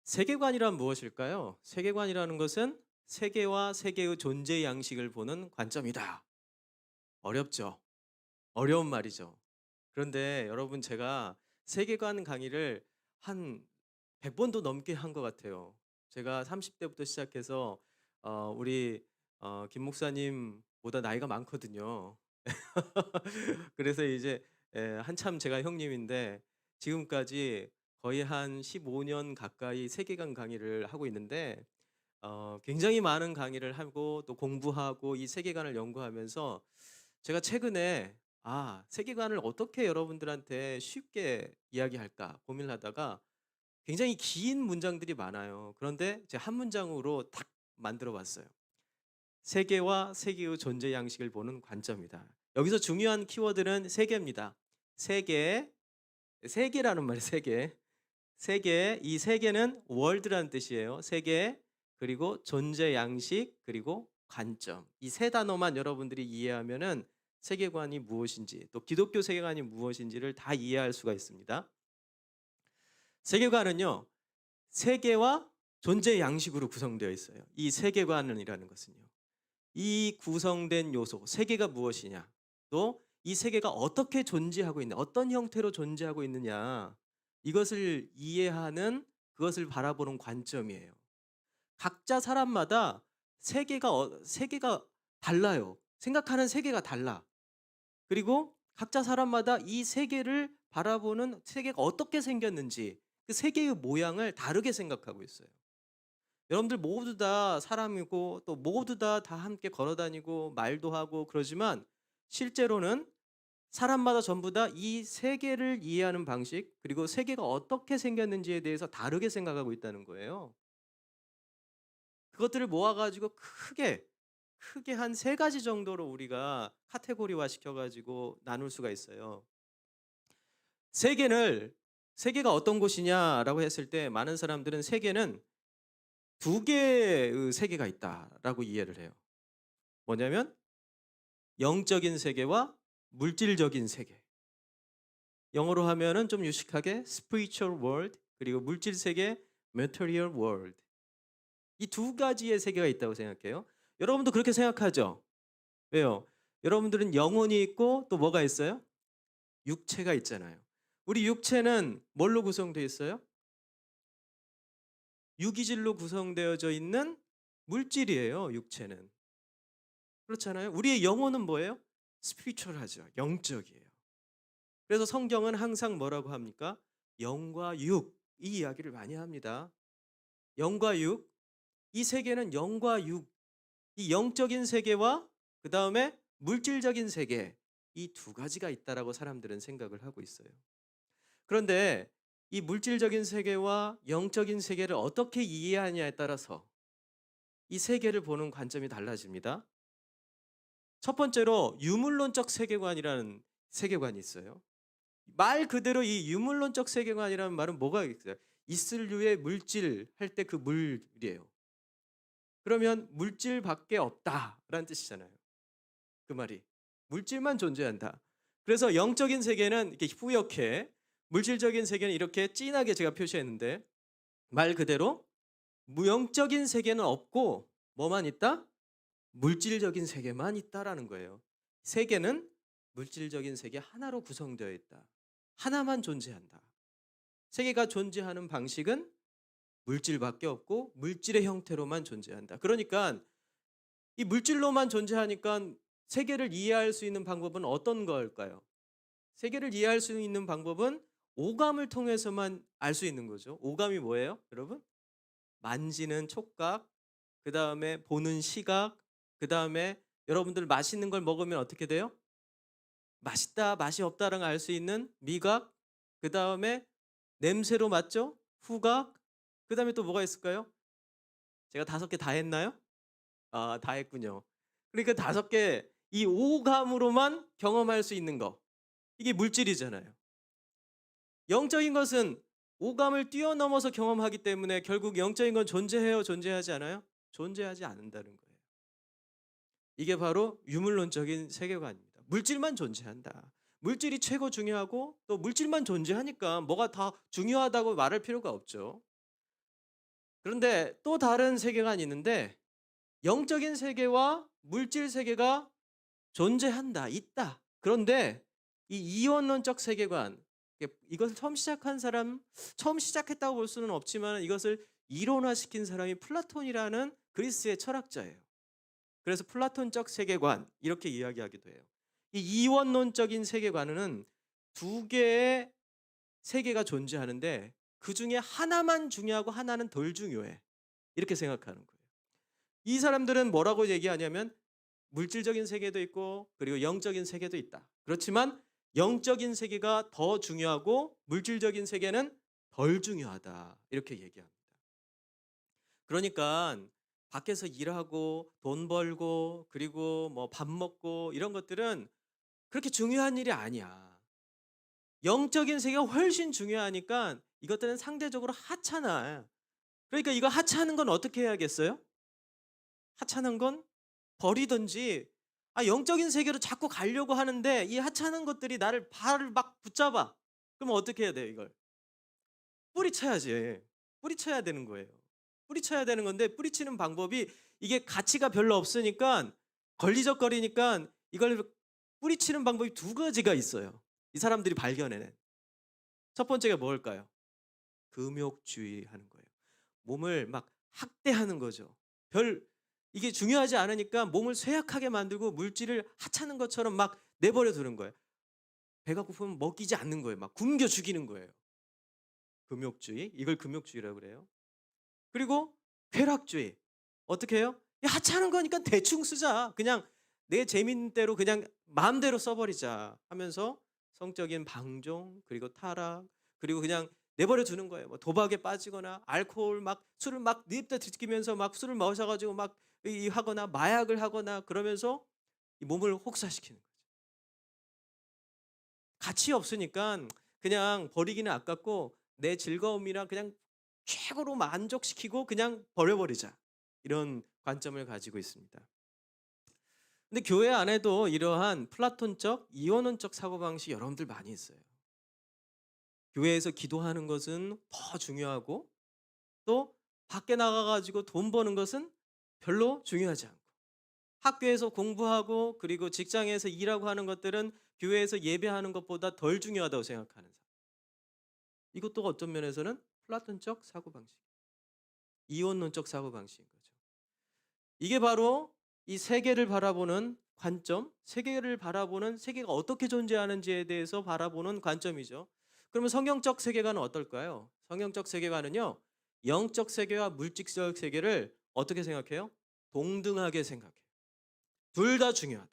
세계관이란 무엇일까요? 세계관이라는 것은 세계와 세계의 존재 양식을 보는 관점이다. 어렵죠. 어려운 말이죠. 그런데 여러분 제가 세계관 강의를 한 100번도 넘게 한 것 같아요. 제가 30대부터 시작해서 우리 김 목사님보다 나이가 많거든요. 그래서 이제 한참 제가 형님인데 지금까지 거의 한 15년 가까이 세계관 강의를 하고 있는데 굉장히 많은 강의를 하고 또 공부하고 이 세계관을 연구하면서 제가 최근에 '세계관을 어떻게 여러분들한테 쉽게 이야기할까?' 고민을 하다가 굉장히 긴 문장들이 많아요. 그런데 제가 한 문장으로 딱 만들어 봤어요. 세계와 세계의 존재 양식을 보는 관점이다. 여기서 중요한 키워드는 세계입니다. 세계, 세계라는 말이에요. 세계. 세계, 이 세계는 월드라는 뜻이에요. 세계, 그리고 존재 양식, 그리고 관점. 이 세 단어만 여러분들이 이해하면은 세계관이 무엇인지, 또 기독교 세계관이 무엇인지를 다 이해할 수가 있습니다. 세계관은요, 세계와 존재 양식으로 구성되어 있어요. 이 세계관이라는 것은요. 이 구성된 요소, 세계가 무엇이냐, 또 이 세계가 어떻게 존재하고 있냐, 어떤 형태로 존재하고 있느냐, 이것을 이해하는, 그것을 바라보는 관점이에요. 각자 사람마다 세계가 달라요. 생각하는 세계가 달라. 그리고 각자 사람마다 이 세계를 바라보는, 세계가 어떻게 생겼는지 그 세계의 모양을 다르게 생각하고 있어요. 여러분들 모두 다 사람이고 또 모두 다 함께 걸어 다니고 말도 하고 그러지만 실제로는 사람마다 전부 다 이 세계를 이해하는 방식, 그리고 세계가 어떻게 생겼는지에 대해서 다르게 생각하고 있다는 거예요. 그것들을 모아 가지고 크게 한 세 가지 정도로 우리가 카테고리화 시켜 가지고 나눌 수가 있어요. 세계를 세계가 어떤 곳이냐라고 했을 때 많은 사람들은 세계는 두 개의 세계가 있다라고 이해를 해요. 뭐냐면 영적인 세계와 물질적인 세계. 영어로 하면은 좀 유식하게 spiritual world, 그리고 물질 세계 material world. 이 두 가지의 세계가 있다고 생각해요. 여러분도 그렇게 생각하죠? 왜요? 여러분들은 영혼이 있고 또 뭐가 있어요? 육체가 있잖아요. 우리 육체는 뭘로 구성되어 있어요? 유기질로 구성되어져 있는 물질이에요, 육체는. 그렇잖아요. 우리의 영혼은 뭐예요? 스피리추얼하죠. 영적이에요. 그래서 성경은 항상 뭐라고 합니까? 영과 육, 이 이야기를 많이 합니다. 영과 육, 이 세계는 영과 육, 이 영적인 세계와 그다음에 물질적인 세계, 이 두 가지가 있다라고 사람들은 생각을 하고 있어요. 그런데 이 물질적인 세계와 영적인 세계를 어떻게 이해하냐에 따라서 이 세계를 보는 관점이 달라집니다. 첫 번째로 유물론적 세계관이라는 세계관이 있어요. 말 그대로 이 유물론적 세계관이라는 말은 뭐가 있어요? 있을 류의 물질 할 때 그 물이에요. 그러면 물질밖에 없다라는 뜻이잖아요. 그 말이. 물질만 존재한다. 그래서 영적인 세계는 이렇게 뿌옇게, 물질적인 세계는 이렇게 진하게 제가 표시했는데 말 그대로 무영적인 세계는 없고 뭐만 있다? 물질적인 세계만 있다라는 거예요. 세계는 물질적인 세계 하나로 구성되어 있다. 하나만 존재한다. 세계가 존재하는 방식은 물질밖에 없고 물질의 형태로만 존재한다. 그러니까 이 물질로만 존재하니까 세계를 이해할 수 있는 방법은 어떤 걸까요? 세계를 이해할 수 있는 방법은 오감을 통해서만 알 수 있는 거죠. 오감이 뭐예요, 여러분? 만지는 촉각, 그다음에 보는 시각, 그다음에 여러분들 맛있는 걸 먹으면 어떻게 돼요? 맛있다, 맛이 없다를 알 수 있는 미각, 그다음에 냄새로 맞죠? 후각, 그다음에 또 뭐가 있을까요? 제가 5개 다 했나요? 다 했군요. 그러니까 5개, 이 오감으로만 경험할 수 있는 거. 이게 물질이잖아요. 영적인 것은 오감을 뛰어넘어서 경험하기 때문에 결국 영적인 건 존재해요, 존재하지 않아요? 존재하지 않는다는 거예요. 이게 바로 유물론적인 세계관입니다. 물질만 존재한다. 물질이 최고 중요하고 또 물질만 존재하니까 뭐가 다 중요하다고 말할 필요가 없죠. 그런데 또 다른 세계관이 있는데 영적인 세계와 물질 세계가 존재한다, 있다. 그런데 이 이원론적 세계관, 이것을 처음 시작했다고 볼 수는 없지만 이것을 이론화시킨 사람이 플라톤이라는 그리스의 철학자예요. 그래서 플라톤적 세계관 이렇게 이야기하기도 해요. 이 이원론적인 세계관은 두 개의 세계가 존재하는데 그 중에 하나만 중요하고 하나는 덜 중요해. 이렇게 생각하는 거예요. 이 사람들은 뭐라고 얘기하냐면 물질적인 세계도 있고 그리고 영적인 세계도 있다. 그렇지만 영적인 세계가 더 중요하고 물질적인 세계는 덜 중요하다. 이렇게 얘기합니다. 그러니까 밖에서 일하고 돈 벌고 그리고 뭐 밥 먹고 이런 것들은 그렇게 중요한 일이 아니야. 영적인 세계가 훨씬 중요하니까 이것들은 상대적으로 하찮아. 그러니까 이거 하찮은 건 어떻게 해야겠어요? 하찮은 건 버리든지, 영적인 세계로 자꾸 가려고 하는데 이 하찮은 것들이 나를 발을 막 붙잡아. 그러면 어떻게 해야 돼요, 이걸? 뿌리쳐야지. 뿌리쳐야 되는 거예요. 뿌리쳐야 되는 건데 뿌리치는 방법이 이게 가치가 별로 없으니까 걸리적거리니까 이걸 뿌리치는 방법이 두 가지가 있어요. 이 사람들이 발견해낸. 첫 번째가 뭘까요? 금욕주의 하는 거예요. 몸을 막 학대하는 거죠. 이게 중요하지 않으니까 몸을 쇠약하게 만들고 물질을 하찮은 것처럼 막 내버려 두는 거예요. 배가 고프면 먹이지 않는 거예요. 막 굶겨 죽이는 거예요. 금욕주의. 이걸 금욕주의라고 그래요. 그리고 쾌락주의. 어떻게 해요? 하찮은 거니까 대충 쓰자. 그냥 내 재밌는 대로 그냥 마음대로 써버리자 하면서 성적인 방종 그리고 타락 그리고 그냥 내버려 두는 거예요. 뭐 도박에 빠지거나 알코올 막 술을 막 닙다 들키면서 막 술을 마셔가지고 막 하거나 마약을 하거나 그러면서 이 몸을 혹사시키는 거죠. 가치 없으니까 그냥 버리기는 아깝고 내 즐거움이랑 그냥 최고로 만족시키고 그냥 버려버리자. 이런 관점을 가지고 있습니다. 근데 교회 안에도 이러한 플라톤적, 이원론적 사고방식이 여러분들 많이 있어요. 교회에서 기도하는 것은 더 중요하고 또 밖에 나가가지고 돈 버는 것은 별로 중요하지 않고 학교에서 공부하고 그리고 직장에서 일하고 하는 것들은 교회에서 예배하는 것보다 덜 중요하다고 생각하는 사람. 이것도 어떤 면에서는 플라톤적 사고방식, 이원론적 사고방식인 거죠. 이게 바로 이 세계를 바라보는 관점, 세계가 어떻게 존재하는지에 대해서 바라보는 관점이죠. 그러면 성경적 세계관은 어떨까요? 성경적 세계관은요, 영적 세계와 물질적 세계를 어떻게 생각해요? 동등하게 생각해요. 둘 다 중요하다.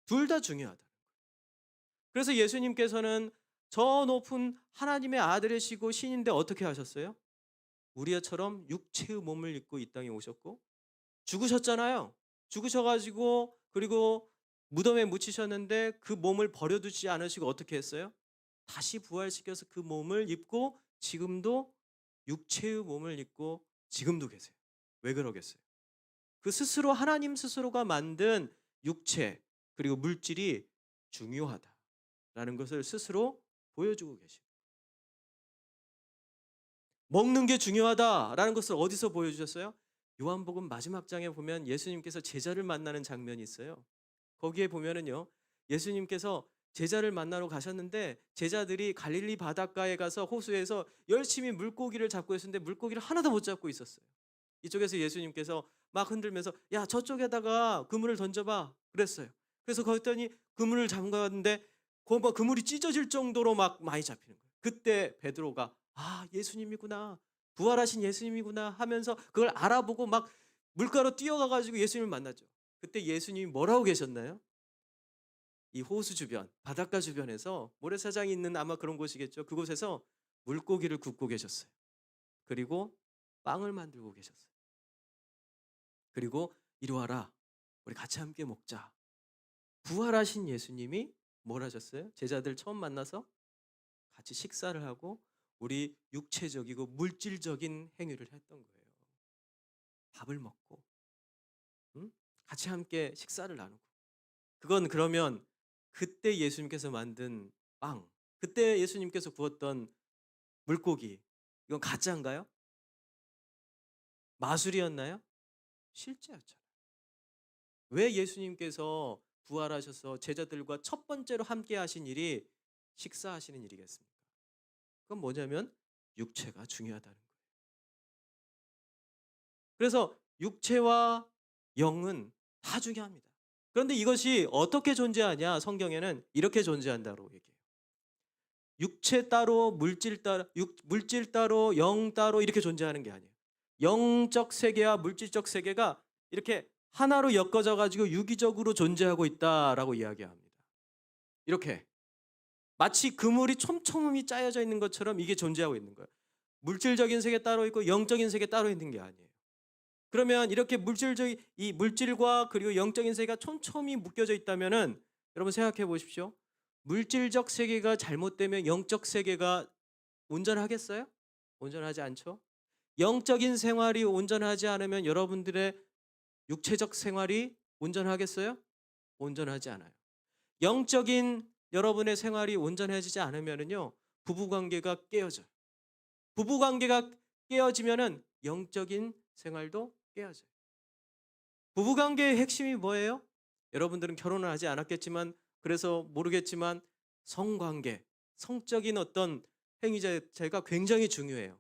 둘 다 중요하다. 그래서 예수님께서는 저 높은 하나님의 아들이시고 신인데 어떻게 하셨어요? 우리처럼 육체의 몸을 입고 이 땅에 오셨고 죽으셨잖아요. 죽으셔가지고 그리고 무덤에 묻히셨는데 그 몸을 버려두지 않으시고 어떻게 했어요? 다시 부활시켜서 그 몸을 입고 지금도 육체의 몸을 입고 지금도 계세요. 왜 그러겠어요? 그 스스로 하나님 스스로가 만든 육체 그리고 물질이 중요하다라는 것을 스스로 보여주고 계시고 먹는 게 중요하다라는 것을 어디서 보여주셨어요? 요한복음 마지막 장에 보면 예수님께서 제자를 만나는 장면이 있어요. 거기에 보면은요, 예수님께서 제자를 만나러 가셨는데 제자들이 갈릴리 바닷가에 가서 호수에서 열심히 물고기를 잡고 있었는데 물고기를 하나도 못 잡고 있었어요. 이쪽에서 예수님께서 막 흔들면서 야 저쪽에다가 그물을 던져봐 그랬어요. 그래서 거기더니 그물을 잠갔는데 그물이 찢어질 정도로 막 많이 잡히는 거예요. 그때 베드로가 예수님이구나 부활하신 예수님이구나 하면서 그걸 알아보고 막 물가로 뛰어가가지고 예수님을 만났죠. 그때 예수님이 뭐라고 계셨나요? 이 호수 주변, 바닷가 주변에서 모래사장이 있는 아마 그런 곳이겠죠. 그곳에서 물고기를 굽고 계셨어요. 그리고 빵을 만들고 계셨어요. 그리고 이리 와라. 우리 같이 함께 먹자. 부활하신 예수님이 뭘 하셨어요? 제자들 처음 만나서 같이 식사를 하고 우리 육체적이고 물질적인 행위를 했던 거예요. 밥을 먹고 응? 같이 함께 식사를 나누고. 그건 그러면 그때 예수님께서 만든 빵, 그때 예수님께서 구웠던 물고기, 이건 가짜인가요? 마술이었나요? 실제였잖아요. 왜 예수님께서 부활하셔서 제자들과 첫 번째로 함께 하신 일이 식사하시는 일이겠습니까? 그건 뭐냐면 육체가 중요하다는 거예요. 그래서 육체와 영은 다 중요합니다. 그런데 이것이 어떻게 존재하냐? 성경에는 이렇게 존재한다고 얘기해요. 육체 따로 물질 따로 영 따로 이렇게 존재하는 게 아니에요. 영적 세계와 물질적 세계가 이렇게 하나로 엮어져 가지고 유기적으로 존재하고 있다라고 이야기합니다. 이렇게 마치 그물이 촘촘히 짜여져 있는 것처럼 이게 존재하고 있는 거예요. 물질적인 세계 따로 있고 영적인 세계 따로 있는 게 아니에요. 그러면 이렇게 이 물질과 그리고 영적인 세계가 촘촘히 묶여져 있다면은 여러분 생각해 보십시오. 물질적 세계가 잘못되면 영적 세계가 온전하겠어요? 온전하지 않죠? 영적인 생활이 온전하지 않으면 여러분들의 육체적 생활이 온전하겠어요? 온전하지 않아요. 영적인 여러분의 생활이 온전해지지 않으면은요, 부부 관계가 깨어져요. 부부 관계가 깨어지면은 영적인 생활도 깨어져요. 부부 관계의 핵심이 뭐예요? 여러분들은 결혼을 하지 않았겠지만, 그래서 모르겠지만, 성관계, 성적인 어떤 행위 자체가 굉장히 중요해요.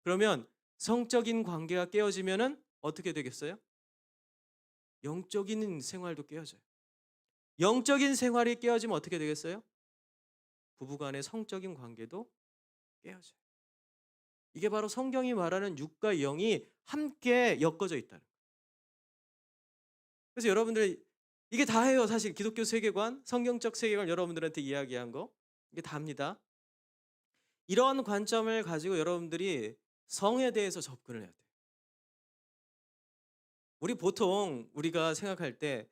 그러면 성적인 관계가 깨어지면은 어떻게 되겠어요? 영적인 생활도 깨어져요. 영적인 생활이 깨어지면 어떻게 되겠어요? 부부간의 성적인 관계도 깨어져요. 이게 바로 성경이 말하는 육과 영이 함께 엮어져 있다는 거예요. 그래서 여러분들이 이게 다예요. 사실 기독교 세계관, 성경적 세계관 여러분들한테 이야기한 거 이게 다입니다. 이런 관점을 가지고 여러분들이 성에 대해서 접근을 해야 돼요. 우리가 생각할 때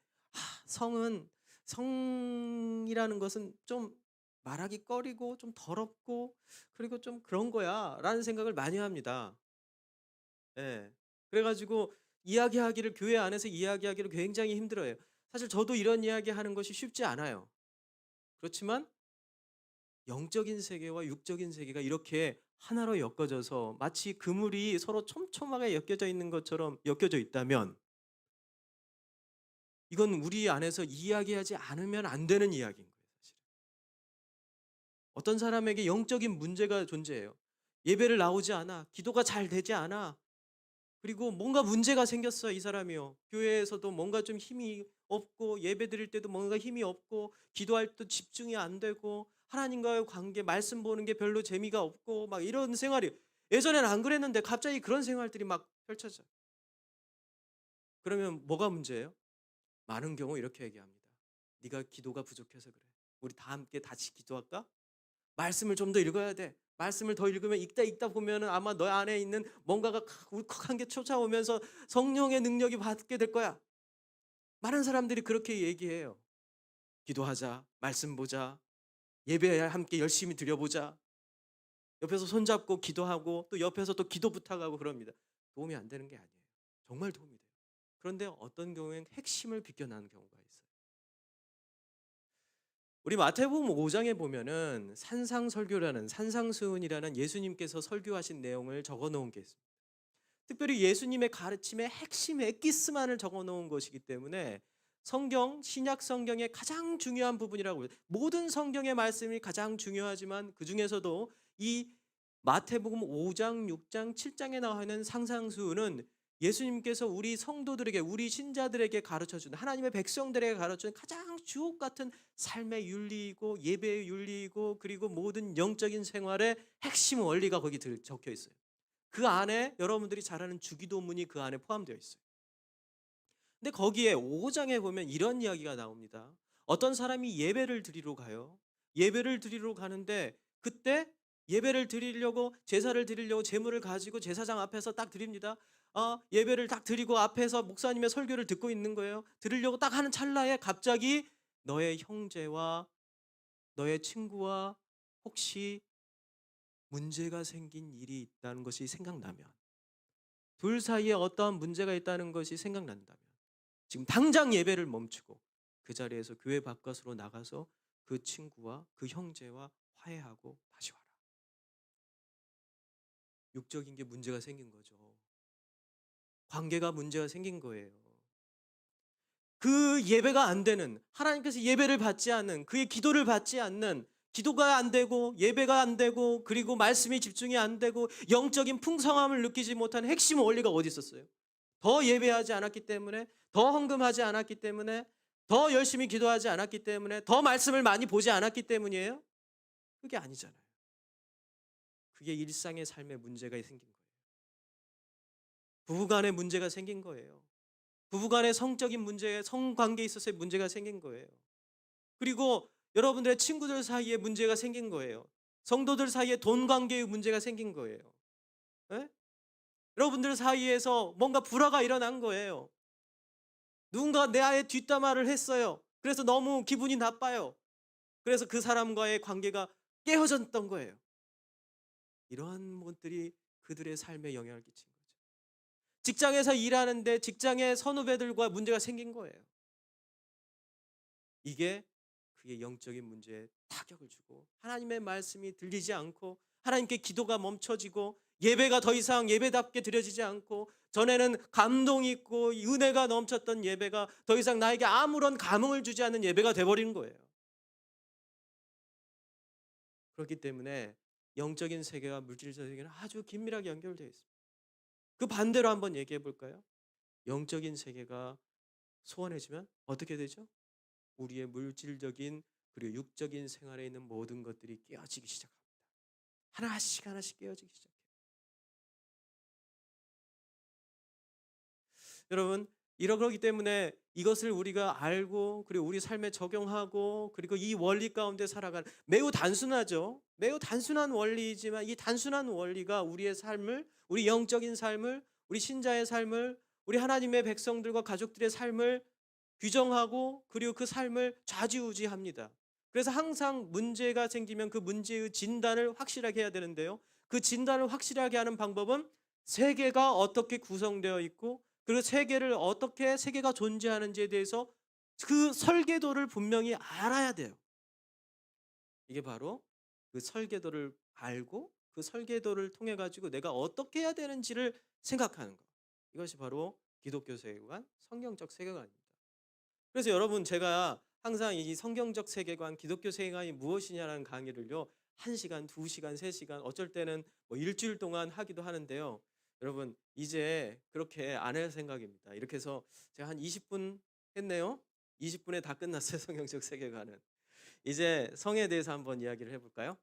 성이라는 것은 좀 말하기 꺼리고 좀 더럽고 그리고 좀 그런 거야라는 생각을 많이 합니다. 예. 그래가지고 교회 안에서 이야기하기를 굉장히 힘들어해요. 사실 저도 이런 이야기하는 것이 쉽지 않아요. 그렇지만 영적인 세계와 육적인 세계가 이렇게 하나로 엮어져서 마치 그물이 서로 촘촘하게 엮여져 있는 것처럼 엮여져 있다면 이건 우리 안에서 이야기하지 않으면 안 되는 이야기인 거예요, 사실은. 어떤 사람에게 영적인 문제가 존재해요. 예배를 나오지 않아. 기도가 잘 되지 않아. 그리고 뭔가 문제가 생겼어, 이 사람이요. 교회에서도 뭔가 좀 힘이 없고 예배 드릴 때도 뭔가 힘이 없고 기도할 때 집중이 안 되고 하나님과의 관계 말씀 보는 게 별로 재미가 없고 막 이런 생활이 예전에는 안 그랬는데 갑자기 그런 생활들이 막 펼쳐져요. 그러면 뭐가 문제예요? 많은 경우 이렇게 얘기합니다. 네가 기도가 부족해서 그래. 우리 다 함께 같이 기도할까? 말씀을 좀 더 읽어야 돼. 말씀을 더 읽으면 읽다 보면은 아마 너 안에 있는 뭔가가 울컥한 게 솟아오면서 성령의 능력이 받게 될 거야. 많은 사람들이 그렇게 얘기해요. 기도하자. 말씀 보자. 예배 함께 열심히 드려보자. 옆에서 손잡고 기도하고 또 옆에서 또 기도 부탁하고 그럽니다. 도움이 안 되는 게 아니에요. 정말 도움이 돼요. 그런데 어떤 경우엔 핵심을 비껴나는 경우가 있어요. 우리 마태복음 5장에 보면은 산상수훈이라는 예수님께서 설교하신 내용을 적어 놓은 게 있습니다. 특별히 예수님의 가르침의 핵심 엑기스만을 적어 놓은 것이기 때문에 신약 성경의 가장 중요한 부분이라고 해요. 모든 성경의 말씀이 가장 중요하지만 그중에서도 이 마태복음 5장, 6장, 7장에 나와 있는 상상수훈은 예수님께서 우리 성도들에게 우리 신자들에게 가르쳐 준 하나님의 백성들에게 가르쳐 준 가장 주옥 같은 삶의 윤리이고 예배의 윤리이고 그리고 모든 영적인 생활의 핵심 원리가 거기 적혀 있어요. 그 안에 여러분들이 잘 아는 주기도문이 그 안에 포함되어 있어요. 근데 거기에 5장에 보면 이런 이야기가 나옵니다. 어떤 사람이 예배를 드리러 가요. 예배를 드리러 가는데 그때 예배를 드리려고 제사를 드리려고 제물을 가지고 제사장 앞에서 딱 드립니다. 예배를 딱 드리고 앞에서 목사님의 설교를 듣고 있는 거예요. 들으려고 딱 하는 찰나에 갑자기 너의 형제와 너의 친구와 혹시 문제가 생긴 일이 있다는 것이 생각나면 둘 사이에 어떠한 문제가 있다는 것이 생각난다면 지금 당장 예배를 멈추고 그 자리에서 교회 바깥으로 나가서 그 친구와 그 형제와 화해하고 다시 와라. 육적인 게 문제가 생긴 거죠. 관계가 문제가 생긴 거예요. 그 예배가 안 되는, 하나님께서 예배를 받지 않는, 그의 기도를 받지 않는, 기도가 안 되고 예배가 안 되고 그리고 말씀이 집중이 안 되고 영적인 풍성함을 느끼지 못하는 핵심 원리가 어디 있었어요? 더 예배하지 않았기 때문에, 더 헌금하지 않았기 때문에, 더 열심히 기도하지 않았기 때문에, 더 말씀을 많이 보지 않았기 때문이에요? 그게 아니잖아요. 그게 일상의 삶에 문제가 생긴 거예요. 부부간에 문제가 생긴 거예요. 부부간의 성적인 문제, 성관계에 있어서의 문제가 생긴 거예요. 그리고 여러분들의 친구들 사이에 문제가 생긴 거예요. 성도들 사이에 돈 관계의 문제가 생긴 거예요. 예? 여러분들 사이에서 뭔가 불화가 일어난 거예요. 누군가 내 아예 뒷담화를 했어요. 그래서 너무 기분이 나빠요. 그래서 그 사람과의 관계가 깨어졌던 거예요. 이러한 것들이 그들의 삶에 영향을 끼친 거죠. 직장에서 일하는데 직장의 선후배들과 문제가 생긴 거예요. 이게 그의 영적인 문제에 타격을 주고 하나님의 말씀이 들리지 않고 하나님께 기도가 멈춰지고 예배가 더 이상 예배답게 드려지지 않고 전에는 감동이 있고 은혜가 넘쳤던 예배가 더 이상 나에게 아무런 감흥을 주지 않는 예배가 돼버리는 거예요. 그렇기 때문에 영적인 세계와 물질적 세계는 아주 긴밀하게 연결되어 있습니다. 그 반대로 한번 얘기해 볼까요? 영적인 세계가 소원해지면 어떻게 되죠? 우리의 물질적인 그리고 육적인 생활에 있는 모든 것들이 깨어지기 시작합니다. 하나씩 하나씩 깨어지기 시작해요. 여러분, 그렇기 때문에 이것을 우리가 알고 그리고 우리 삶에 적용하고 그리고 이 원리 가운데 살아가는, 매우 단순하죠. 매우 단순한 원리이지만 이 단순한 원리가 우리의 삶을, 우리 영적인 삶을, 우리 신자의 삶을, 우리 하나님의 백성들과 가족들의 삶을 규정하고 그리고 그 삶을 좌지우지합니다. 그래서 항상 문제가 생기면 그 문제의 진단을 확실하게 해야 되는데요. 그 진단을 확실하게 하는 방법은 세계가 어떻게 구성되어 있고 그리고 세계가 존재하는지에 대해서 그 설계도를 분명히 알아야 돼요. 이게 바로 그 설계도를 알고 그 설계도를 통해 가지고 내가 어떻게 해야 되는지를 생각하는 것. 이것이 바로 기독교 세계관, 성경적 세계관입니다. 그래서 여러분, 제가 항상 이 성경적 세계관, 기독교 세계관이 무엇이냐라는 강의를요. 1시간, 2시간, 3시간, 어쩔 때는 뭐 일주일 동안 하기도 하는데요. 여러분, 이제 그렇게 안 할 생각입니다. 이렇게 해서 제가 한 20분 했네요. 20분에 다 끝났어요. 성경적 세계관은. 이제 성에 대해서 한번 이야기를 해 볼까요?